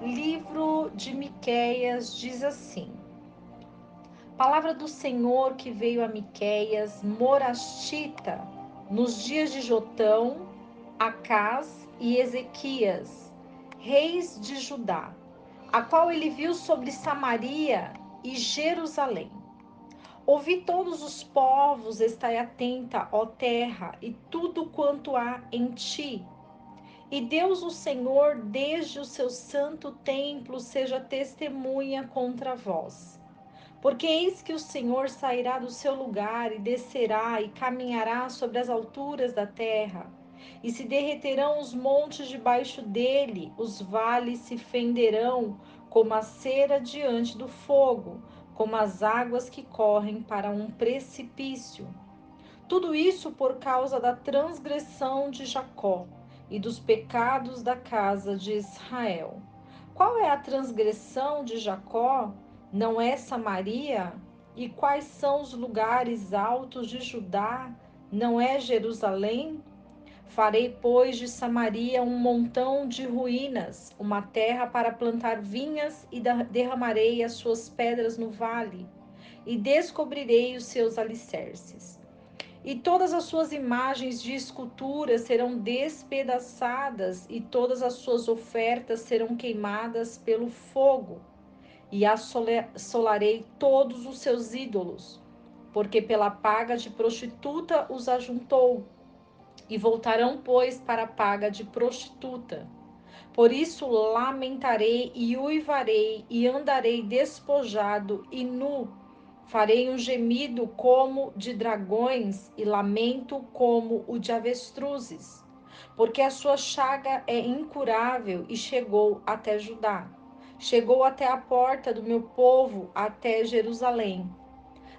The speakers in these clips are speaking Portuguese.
Livro de Miqueias diz assim: Palavra do Senhor que veio a Miqueias, morastita, nos dias de Jotão, Acás e Ezequias, reis de Judá, a qual ele viu sobre Samaria e Jerusalém. Ouvi todos os povos, estai atenta, ó terra, e tudo quanto há em ti. E Deus, o Senhor, desde o seu santo templo, seja testemunha contra vós. Porque eis que o Senhor sairá do seu lugar e descerá e caminhará sobre as alturas da terra. E se derreterão os montes debaixo dele, os vales se fenderão como a cera diante do fogo, como as águas que correm para um precipício. Tudo isso por causa da transgressão de Jacó e dos pecados da casa de Israel. Qual é a transgressão de Jacó? Não é Samaria? E quais são os lugares altos de Judá? Não é Jerusalém? Farei, pois, de Samaria um montão de ruínas, uma terra para plantar vinhas, e derramarei as suas pedras no vale, e descobrirei os seus alicerces. E todas as suas imagens de escultura serão despedaçadas, e todas as suas ofertas serão queimadas pelo fogo, e assolarei todos os seus ídolos, porque pela paga de prostituta os ajuntou, e voltarão, pois, para a paga de prostituta. Por isso lamentarei e uivarei, e andarei despojado e nu. Farei um gemido como de dragões e lamento como o de avestruzes, porque a sua chaga é incurável e chegou até Judá. Chegou até a porta do meu povo, até Jerusalém.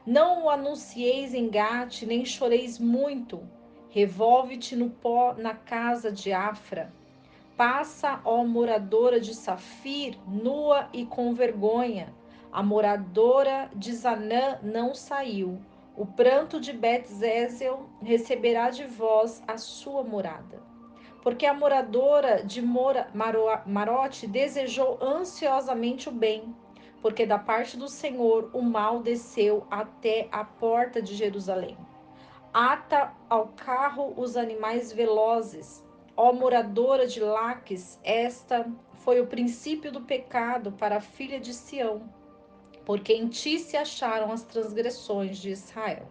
Não o anuncieis em Gate, nem choreis muito. Revolve-te no pó na casa de Afra. Passa, ó moradora de Safir, nua e com vergonha. A moradora de Zanã não saiu. O pranto de Bet-Zezel receberá de vós a sua morada. Porque a moradora de Marote desejou ansiosamente o bem, porque da parte do Senhor o mal desceu até a porta de Jerusalém. Ata ao carro os animais velozes. Ó moradora de Laques, esta foi o princípio do pecado para a filha de Sião, porque em ti se acharam as transgressões de Israel.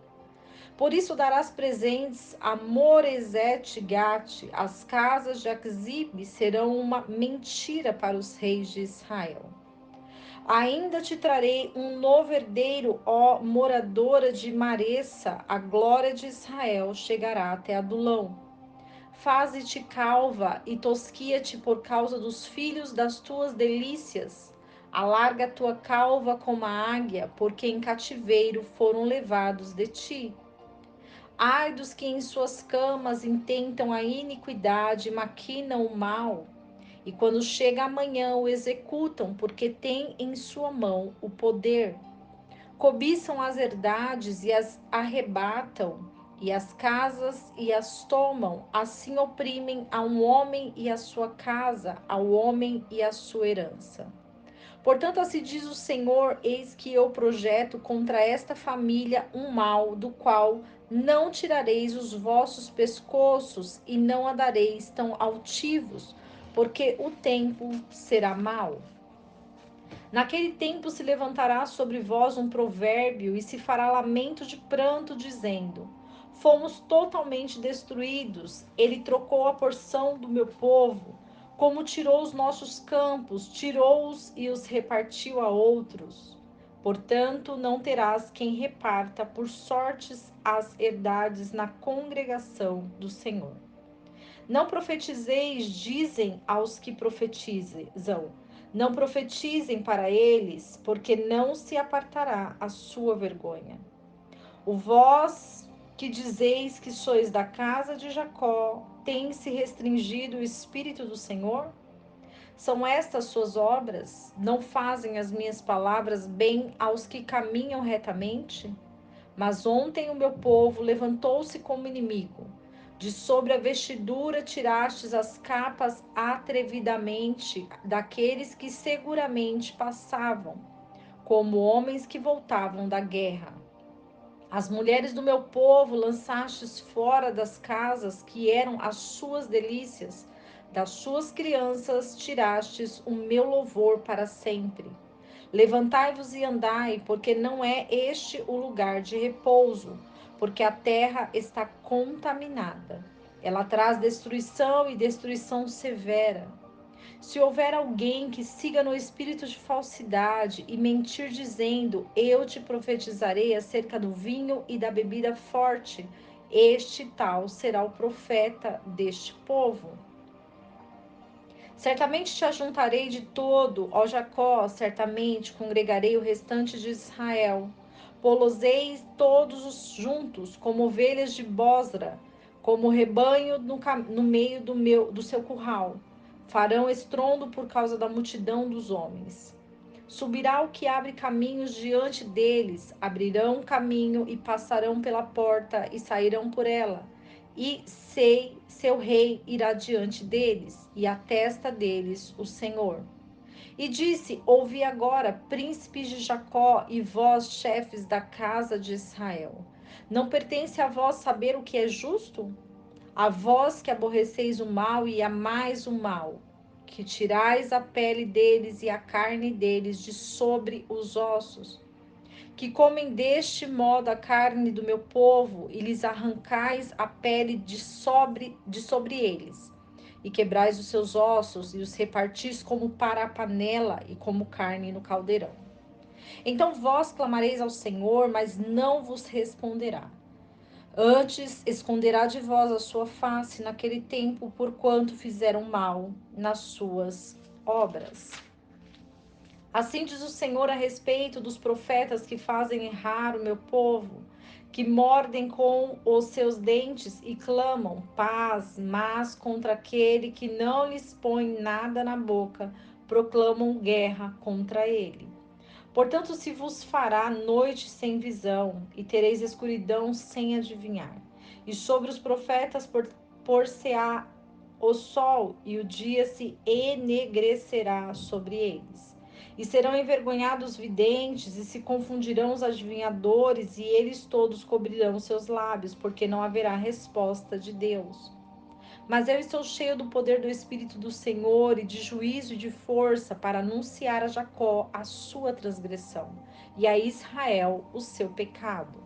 Por isso darás presentes a Moresete Gate, as casas de Axibe serão uma mentira para os reis de Israel. Ainda te trarei um novo herdeiro, ó moradora de Maressa, a glória de Israel chegará até Adulão. Faze-te calva e tosquia-te por causa dos filhos das tuas delícias. Alarga a tua calva como a águia, porque em cativeiro foram levados de ti. Ai dos que em suas camas intentam a iniquidade, maquinam o mal, e quando chega amanhã o executam, porque têm em sua mão o poder. Cobiçam as herdades e as arrebatam, e as casas e as tomam, assim oprimem a um homem e a sua casa, ao homem e a sua herança. Portanto, assim diz o Senhor: eis que eu projeto contra esta família um mal, do qual não tirareis os vossos pescoços e não andareis tão altivos, porque o tempo será mau. Naquele tempo se levantará sobre vós um provérbio e se fará lamento de pranto, dizendo: Fomos totalmente destruídos, ele trocou a porção do meu povo, como tirou os nossos campos, tirou-os e os repartiu a outros. Portanto, não terás quem reparta por sortes as herdades na congregação do Senhor. Não profetizeis, dizem aos que profetizam. Não profetizem para eles, porque não se apartará a sua vergonha. O vós que dizeis que sois da casa de Jacó, tem se restringido o Espírito do Senhor? São estas suas obras? Não fazem as minhas palavras bem aos que caminham retamente? Mas ontem o meu povo levantou-se como inimigo. De sobre a vestidura tirastes as capas atrevidamente daqueles que seguramente passavam, como homens que voltavam da guerra. As mulheres do meu povo lançastes fora das casas que eram as suas delícias, das suas crianças tirastes o meu louvor para sempre. Levantai-vos e andai, porque não é este o lugar de repouso, porque a terra está contaminada. Ela traz destruição e destruição severa. Se houver alguém que siga no espírito de falsidade e mentir dizendo, eu te profetizarei acerca do vinho e da bebida forte, este tal será o profeta deste povo. Certamente te ajuntarei de todo, ó Jacó, certamente congregarei o restante de Israel. Poloseis todos os juntos, como ovelhas de Bosra, como rebanho no meio do seu curral. Farão estrondo por causa da multidão dos homens. Subirá o que abre caminhos diante deles, abrirão caminho e passarão pela porta e sairão por ela. E seu rei irá diante deles, e atesta deles o Senhor. E disse: Ouvi agora, príncipes de Jacó, e vós, chefes da casa de Israel. Não pertence a vós saber o que é justo? A vós que aborreceis o mal e amais o mal, que tirais a pele deles e a carne deles de sobre os ossos, que comem deste modo a carne do meu povo e lhes arrancais a pele de sobre eles, e quebrais os seus ossos e os repartis como para a panela e como carne no caldeirão. Então vós clamareis ao Senhor, mas não vos responderá. Antes esconderá de vós a sua face naquele tempo, porquanto fizeram mal nas suas obras. Assim diz o Senhor a respeito dos profetas que fazem errar o meu povo, que mordem com os seus dentes e clamam paz, mas contra aquele que não lhes põe nada na boca, proclamam guerra contra ele. Portanto, se vos fará noite sem visão, e tereis escuridão sem adivinhar. E sobre os profetas por-se-á o sol, e o dia se enegrecerá sobre eles. E serão envergonhados os videntes, e se confundirão os adivinhadores, e eles todos cobrirão seus lábios, porque não haverá resposta de Deus. Mas eu estou cheio do poder do Espírito do Senhor e de juízo e de força para anunciar a Jacó a sua transgressão e a Israel o seu pecado.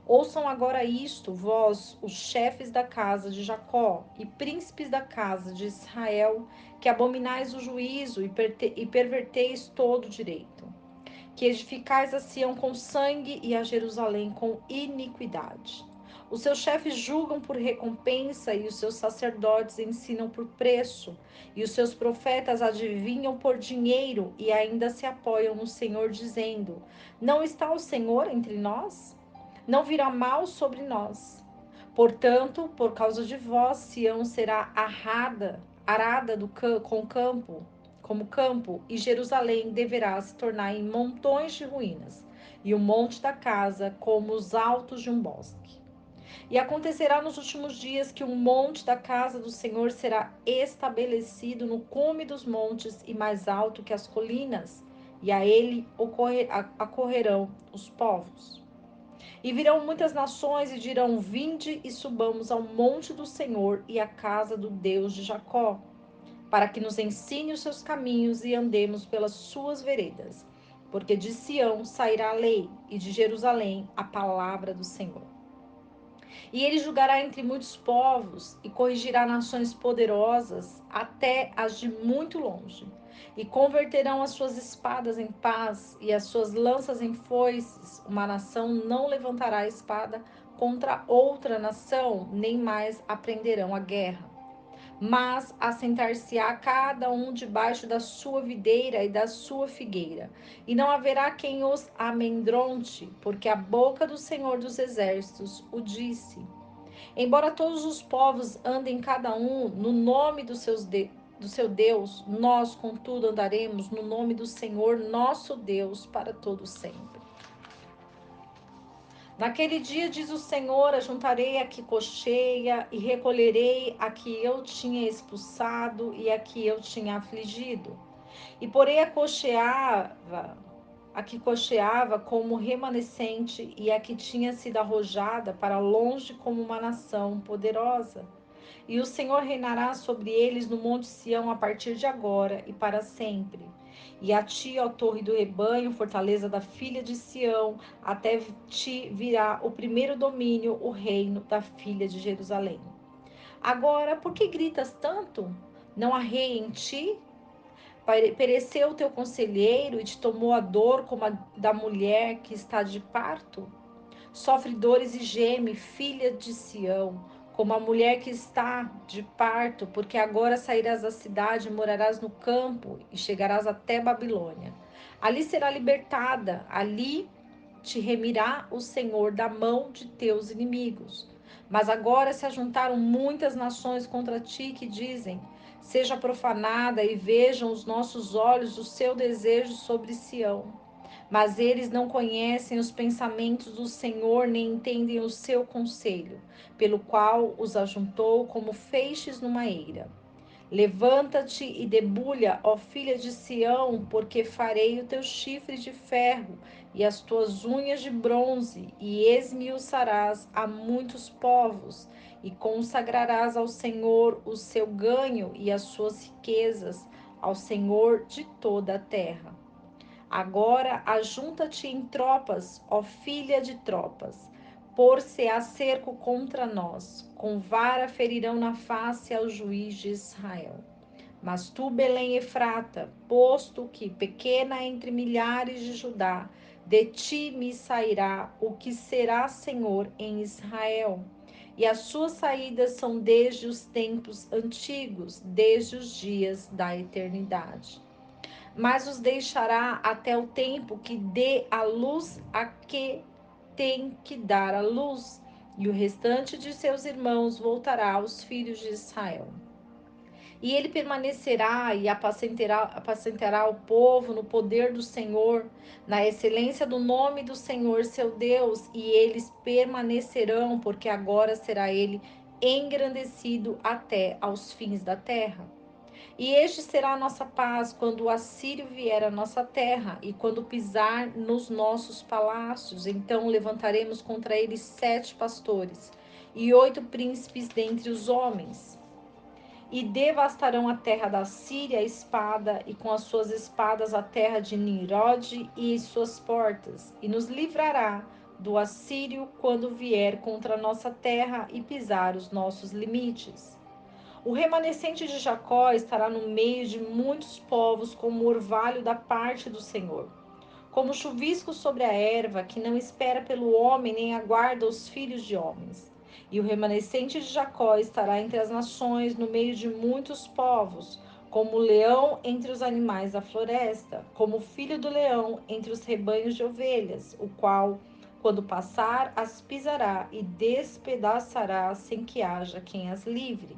Ouçam agora isto, vós, os chefes da casa de Jacó e príncipes da casa de Israel, que abominais o juízo e perverteis todo o direito, que edificais a Sião com sangue e a Jerusalém com iniquidade. Os seus chefes julgam por recompensa e os seus sacerdotes ensinam por preço, e os seus profetas adivinham por dinheiro e ainda se apoiam no Senhor, dizendo: Não está o Senhor entre nós? Não virá mal sobre nós. Portanto, por causa de vós, Sião será arada com campo, como campo, e Jerusalém deverá se tornar em montões de ruínas, e o monte da casa como os altos de um bosque. E acontecerá nos últimos dias que o monte da casa do Senhor será estabelecido no cume dos montes e mais alto que as colinas, e a ele acorrerão os povos. E virão muitas nações e dirão: Vinde e subamos ao monte do Senhor e à casa do Deus de Jacó, para que nos ensine os seus caminhos e andemos pelas suas veredas. Porque de Sião sairá a lei, e de Jerusalém a palavra do Senhor. E ele julgará entre muitos povos, e corrigirá nações poderosas, até as de muito longe. E converterão as suas espadas em paz, e as suas lanças em foices. Uma nação não levantará a espada contra outra nação, nem mais aprenderão a guerra. Mas assentar-se-á cada um debaixo da sua videira e da sua figueira, e não haverá quem os amedronte, porque a boca do Senhor dos Exércitos o disse. Embora todos os povos andem cada um no nome do seu Deus, nós, contudo, andaremos no nome do Senhor nosso Deus para todo sempre. Naquele dia, diz o Senhor, ajuntarei a que cocheia e recolherei a que eu tinha expulsado e a que eu tinha afligido. E porei a que cocheava como remanescente e a que tinha sido arrojada para longe como uma nação poderosa. E o Senhor reinará sobre eles no monte Sião a partir de agora e para sempre. E a ti, ó torre do rebanho, fortaleza da filha de Sião, até ti virá o primeiro domínio, o reino da filha de Jerusalém. Agora, por que gritas tanto? Não há rei em ti? Pereceu o teu conselheiro e te tomou a dor como a da mulher que está de parto? Sofre dores e geme, filha de Sião, como a mulher que está de parto, porque agora sairás da cidade, morarás no campo e chegarás até Babilônia. Ali será libertada, ali te remirá o Senhor da mão de teus inimigos. Mas agora se ajuntaram muitas nações contra ti que dizem: seja profanada e vejam os nossos olhos o seu desejo sobre Sião. Mas eles não conhecem os pensamentos do Senhor, nem entendem o seu conselho, pelo qual os ajuntou como feixes numa eira. Levanta-te e debulha, ó filha de Sião, porque farei o teu chifre de ferro e as tuas unhas de bronze, e esmiuçarás a muitos povos, e consagrarás ao Senhor o seu ganho e as suas riquezas, ao Senhor de toda a terra. Agora ajunta-te em tropas, ó filha de tropas, por-se-á cerco contra nós, com vara ferirão na face ao juiz de Israel. Mas tu, Belém Efrata, posto que pequena entre milhares de Judá, de ti me sairá o que será Senhor em Israel. E as suas saídas são desde os tempos antigos, desde os dias da eternidade. Mas os deixará até o tempo que dê a luz a que tem que dar a luz, e o restante de seus irmãos voltará aos filhos de Israel. E ele permanecerá e apacentará o povo no poder do Senhor, na excelência do nome do Senhor seu Deus, e eles permanecerão, porque agora será ele engrandecido até aos fins da terra. E este será a nossa paz quando o assírio vier à nossa terra e quando pisar nos nossos palácios. Então levantaremos contra eles 7 pastores e 8 príncipes dentre os homens. E devastarão a terra da Síria a espada, e com as suas espadas a terra de Nimrod e suas portas. E nos livrará do assírio quando vier contra a nossa terra e pisar os nossos limites. O remanescente de Jacó estará no meio de muitos povos, como orvalho da parte do Senhor, como chuvisco sobre a erva, que não espera pelo homem, nem aguarda os filhos de homens. E o remanescente de Jacó estará entre as nações, no meio de muitos povos, como o leão entre os animais da floresta, como o filho do leão entre os rebanhos de ovelhas, o qual, quando passar, as pisará e despedaçará sem que haja quem as livre.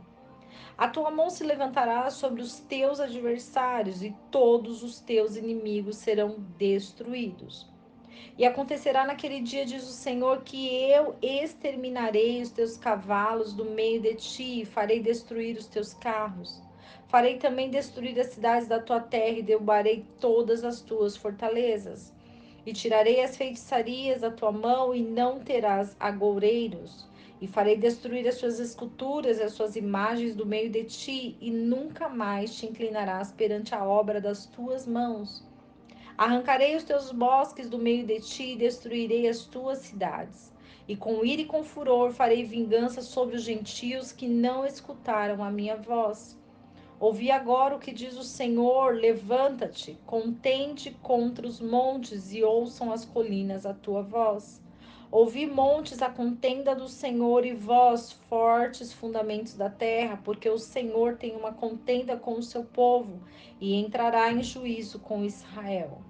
A tua mão se levantará sobre os teus adversários e todos os teus inimigos serão destruídos. E acontecerá naquele dia, diz o Senhor, que eu exterminarei os teus cavalos do meio de ti e farei destruir os teus carros. Farei também destruir as cidades da tua terra e derrubarei todas as tuas fortalezas. E tirarei as feitiçarias da tua mão e não terás agoureiros. E farei destruir as suas esculturas e as suas imagens do meio de ti, e nunca mais te inclinarás perante a obra das tuas mãos. Arrancarei os teus bosques do meio de ti e destruirei as tuas cidades. E com ira e com furor farei vingança sobre os gentios que não escutaram a minha voz. Ouvi agora o que diz o Senhor: levanta-te, contende contra os montes e ouçam as colinas a tua voz. Ouvi montes a contenda do Senhor e vós, fortes fundamentos da terra, porque o Senhor tem uma contenda com o seu povo e entrará em juízo com Israel.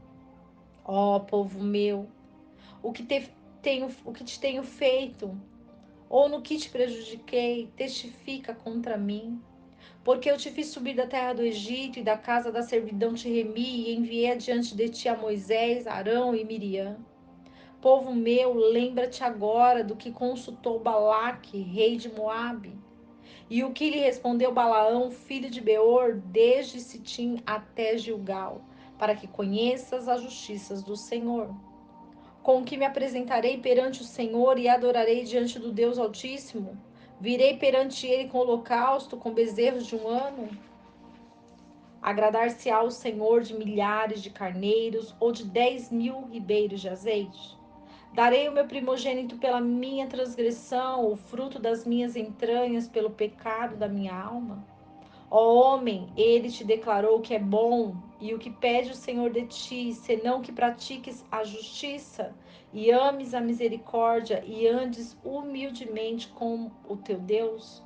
Ó povo meu, o que te tenho feito, ou no que te prejudiquei, testifica contra mim. Porque eu te fiz subir da terra do Egito e da casa da servidão te remi e enviei adiante de ti a Moisés, Arão e Miriam. Povo meu, lembra-te agora do que consultou Balaque, rei de Moabe, e o que lhe respondeu Balaão, filho de Beor, desde Sitim até Gilgal, para que conheças as justiças do Senhor. Com que me apresentarei perante o Senhor e adorarei diante do Deus Altíssimo? Virei perante ele com holocausto, com bezerros de um ano? Agradar-se-á o Senhor de milhares de carneiros ou de 10.000 ribeiros de azeite? Darei o meu primogênito pela minha transgressão, o fruto das minhas entranhas pelo pecado da minha alma? Ó homem, ele te declarou que é bom, e o que pede o Senhor de ti, senão que pratiques a justiça, e ames a misericórdia, e andes humildemente com o teu Deus?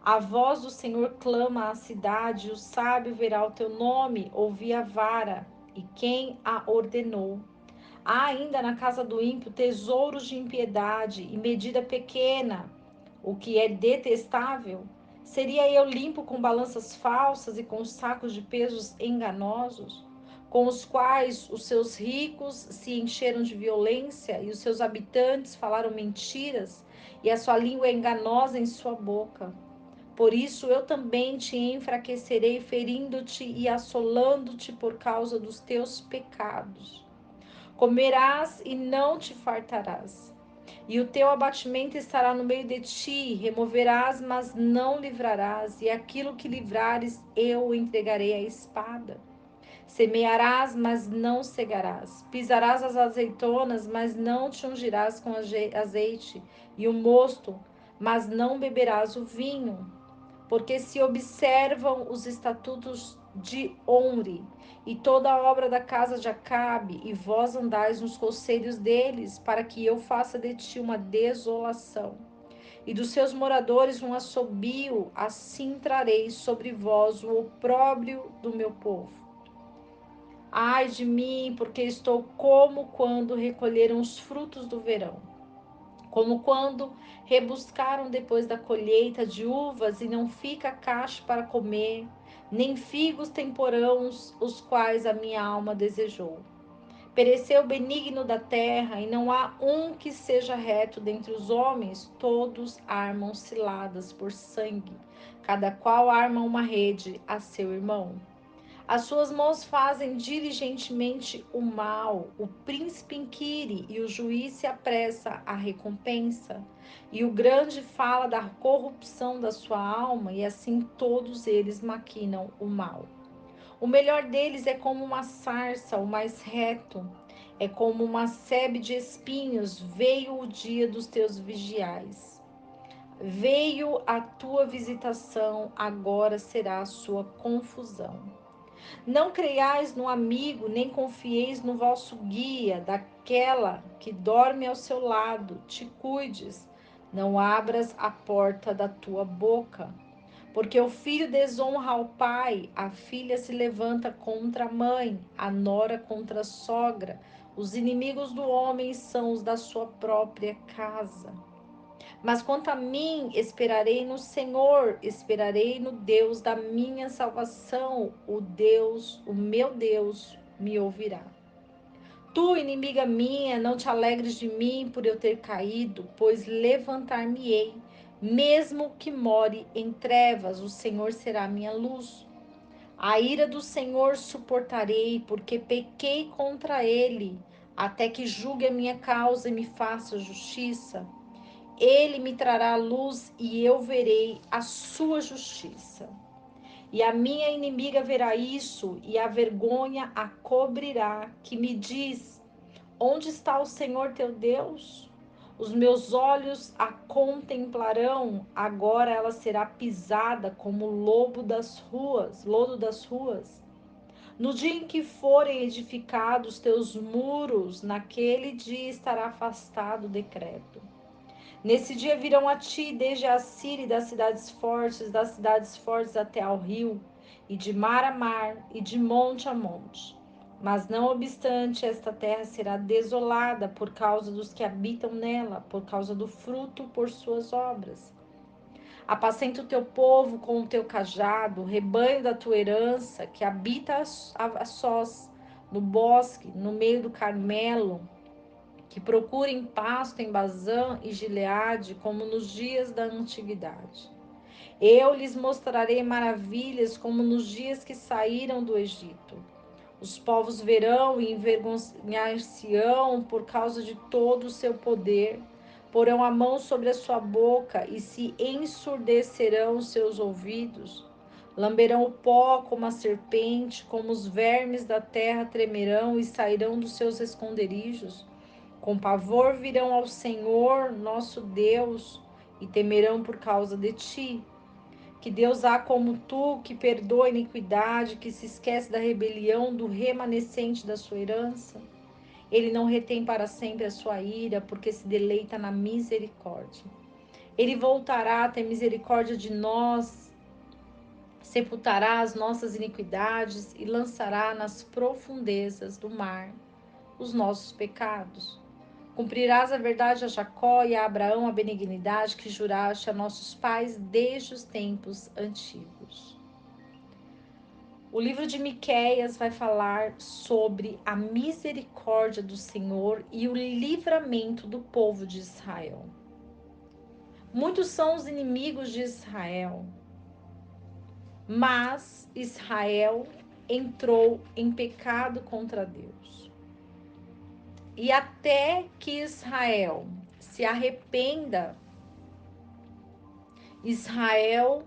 A voz do Senhor clama à cidade, e o sábio verá o teu nome, ouvi a vara, e quem a ordenou. Há ainda na casa do ímpio tesouros de impiedade e medida pequena, o que é detestável. Seria eu limpo com balanças falsas e com sacos de pesos enganosos, com os quais os seus ricos se encheram de violência e os seus habitantes falaram mentiras, e a sua língua é enganosa em sua boca. Por isso eu também te enfraquecerei, ferindo-te e assolando-te por causa dos teus pecados. Comerás e não te fartarás, e o teu abatimento estará no meio de ti, removerás, mas não livrarás, e aquilo que livrares eu o entregarei à espada. Semearás, mas não cegarás. Pisarás as azeitonas, mas não te ungirás com azeite, e o mosto, mas não beberás o vinho, porque se observam os estatutos de Omri e toda a obra da casa de Acabe, e vós andais nos conselhos deles, para que eu faça de ti uma desolação, e dos seus moradores um assobio, assim trarei sobre vós o opróbrio do meu povo. Ai de mim, porque estou como quando recolheram os frutos do verão, como quando rebuscaram depois da colheita de uvas e não fica cacho para comer, nem figos temporãos, os quais a minha alma desejou. Pereceu o benigno da terra, e não há um que seja reto dentre os homens, todos armam ciladas por sangue, cada qual arma uma rede a seu irmão. As suas mãos fazem diligentemente o mal, o príncipe inquire e o juiz se apressa à recompensa. E o grande fala da corrupção da sua alma, e assim todos eles maquinam o mal. O melhor deles é como uma sarça, o mais reto, é como uma sebe de espinhos. Veio o dia dos teus vigiais. Veio a tua visitação, agora será a sua confusão. Não creiais no amigo, nem confieis no vosso guia, daquela que dorme ao seu lado, te cuides. Não abras a porta da tua boca, porque o filho desonra ao pai, a filha se levanta contra a mãe, a nora contra a sogra. Os inimigos do homem são os da sua própria casa. Mas quanto a mim, esperarei no Senhor, esperarei no Deus da minha salvação, o Deus, o meu Deus, me ouvirá. Tu, inimiga minha, não te alegres de mim por eu ter caído, pois levantar-me-ei, mesmo que more em trevas, o Senhor será minha luz. A ira do Senhor suportarei, porque pequei contra ele, até que julgue a minha causa e me faça justiça. Ele me trará a luz e eu verei a sua justiça. E a minha inimiga verá isso, e a vergonha a cobrirá, que me diz: onde está o Senhor teu Deus? Os meus olhos a contemplarão, agora ela será pisada como lodo das ruas. No dia em que forem edificados teus muros, naquele dia estará afastado o decreto. Nesse dia virão a ti desde a Síria e das cidades fortes até ao rio, e de mar a mar, e de monte a monte. Mas não obstante, esta terra será desolada por causa dos que habitam nela, por causa do fruto por suas obras. Apacenta o teu povo com o teu cajado, o rebanho da tua herança, que habita a sós, no bosque, no meio do Carmelo, que procurem pasto em Bazã e Gileade, como nos dias da antiguidade. Eu lhes mostrarei maravilhas, como nos dias que saíram do Egito. Os povos verão e envergonhar-se-ão por causa de todo o seu poder, porão a mão sobre a sua boca e se ensurdecerão os seus ouvidos. Lamberão o pó como a serpente, como os vermes da terra tremerão e sairão dos seus esconderijos. Com pavor virão ao Senhor, nosso Deus, e temerão por causa de ti. Que Deus há como tu, que perdoa a iniquidade, que se esquece da rebelião do remanescente da sua herança. Ele não retém para sempre a sua ira, porque se deleita na misericórdia. Ele voltará a ter misericórdia de nós, sepultará as nossas iniquidades e lançará nas profundezas do mar os nossos pecados. Cumprirás a verdade a Jacó e a Abraão a benignidade que juraste a nossos pais desde os tempos antigos. O livro de Miqueias vai falar sobre a misericórdia do Senhor e o livramento do povo de Israel. Muitos são os inimigos de Israel, mas Israel entrou em pecado contra Deus. E até que Israel se arrependa, Israel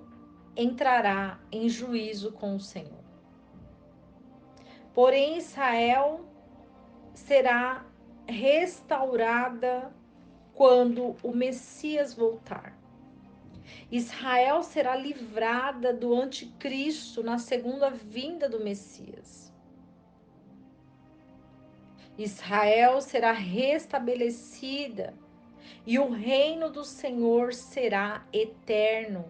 entrará em juízo com o Senhor. Porém, Israel será restaurada quando o Messias voltar. Israel será livrada do anticristo na segunda vinda do Messias. Israel será restabelecida e o reino do Senhor será eterno.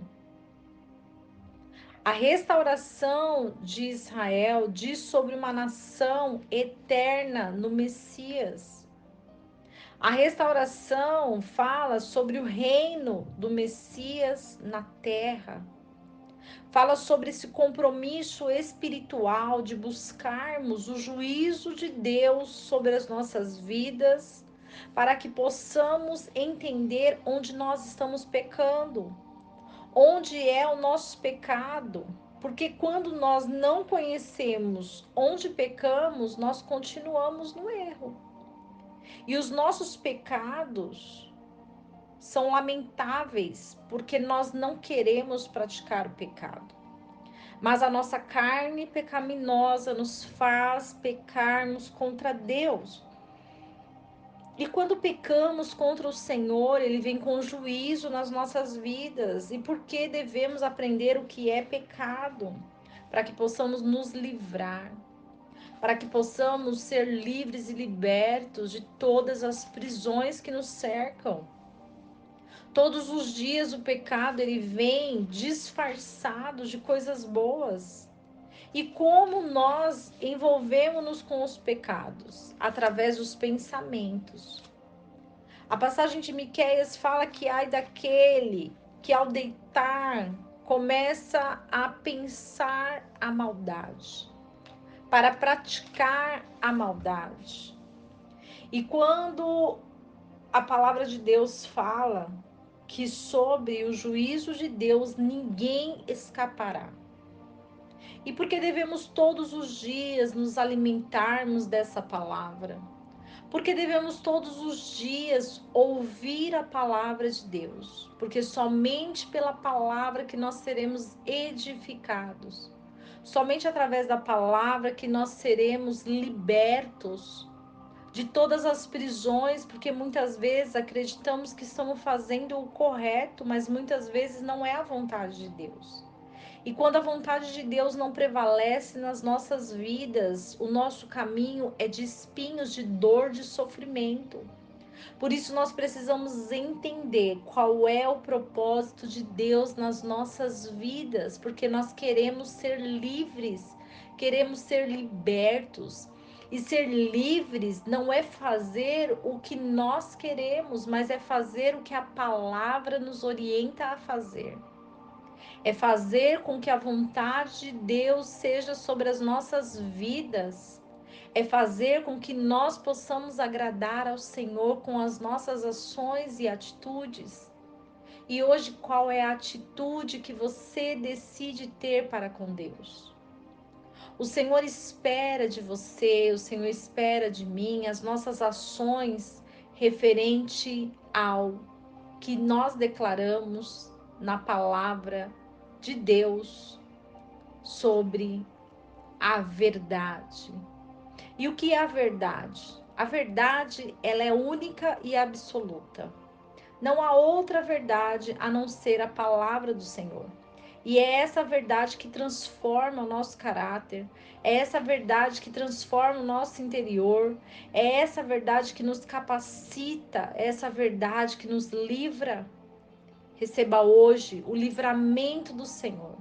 A restauração de Israel diz sobre uma nação eterna no Messias. A restauração fala sobre o reino do Messias na terra. Fala sobre esse compromisso espiritual de buscarmos o juízo de Deus sobre as nossas vidas, para que possamos entender onde nós estamos pecando, onde é o nosso pecado. Porque quando nós não conhecemos onde pecamos, nós continuamos no erro. E os nossos pecados são lamentáveis, porque nós não queremos praticar o pecado. Mas a nossa carne pecaminosa nos faz pecarmos contra Deus. E quando pecamos contra o Senhor, Ele vem com juízo nas nossas vidas. E por que devemos aprender o que é pecado? Para que possamos nos livrar, para que possamos ser livres e libertos de todas as prisões que nos cercam. Todos os dias o pecado ele vem disfarçado de coisas boas. E como nós envolvemos-nos com os pecados? Através dos pensamentos. A passagem de Miqueias fala que ai daquele que ao deitar começa a pensar a maldade, para praticar a maldade. E quando a palavra de Deus fala que sobre o juízo de Deus ninguém escapará. E porque devemos todos os dias nos alimentarmos dessa palavra? Porque devemos todos os dias ouvir a palavra de Deus? Porque somente pela palavra que nós seremos edificados. Somente através da palavra que nós seremos libertos de todas as prisões, porque muitas vezes acreditamos que estamos fazendo o correto, mas muitas vezes não é a vontade de Deus. E quando a vontade de Deus não prevalece nas nossas vidas, o nosso caminho é de espinhos, de dor, de sofrimento. Por isso nós precisamos entender qual é o propósito de Deus nas nossas vidas, porque nós queremos ser livres, queremos ser libertos. E ser livres não é fazer o que nós queremos, mas é fazer o que a palavra nos orienta a fazer. É fazer com que a vontade de Deus seja sobre as nossas vidas. é fazer com que nós possamos agradar ao Senhor com as nossas ações e atitudes. E hoje, qual é a atitude que você decide ter para com Deus? O Senhor espera de você, o Senhor espera de mim as nossas ações referente ao que nós declaramos na palavra de Deus sobre a verdade. E o que é a verdade? A verdade, ela é única e absoluta. Não há outra verdade a não ser a palavra do Senhor. E é essa verdade que transforma o nosso caráter, é essa verdade que transforma o nosso interior, é essa verdade que nos capacita, é essa verdade que nos livra. Receba hoje o livramento do Senhor.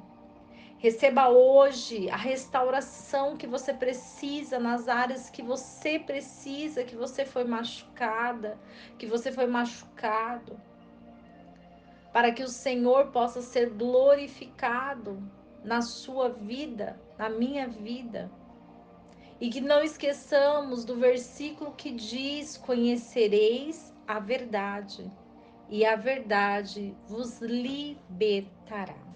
Receba hoje a restauração que você precisa nas áreas que você precisa, que você foi machucada, que você foi machucado, para que o Senhor possa ser glorificado na sua vida, na minha vida. E que não esqueçamos do versículo que diz: conhecereis a verdade, e a verdade vos libertará.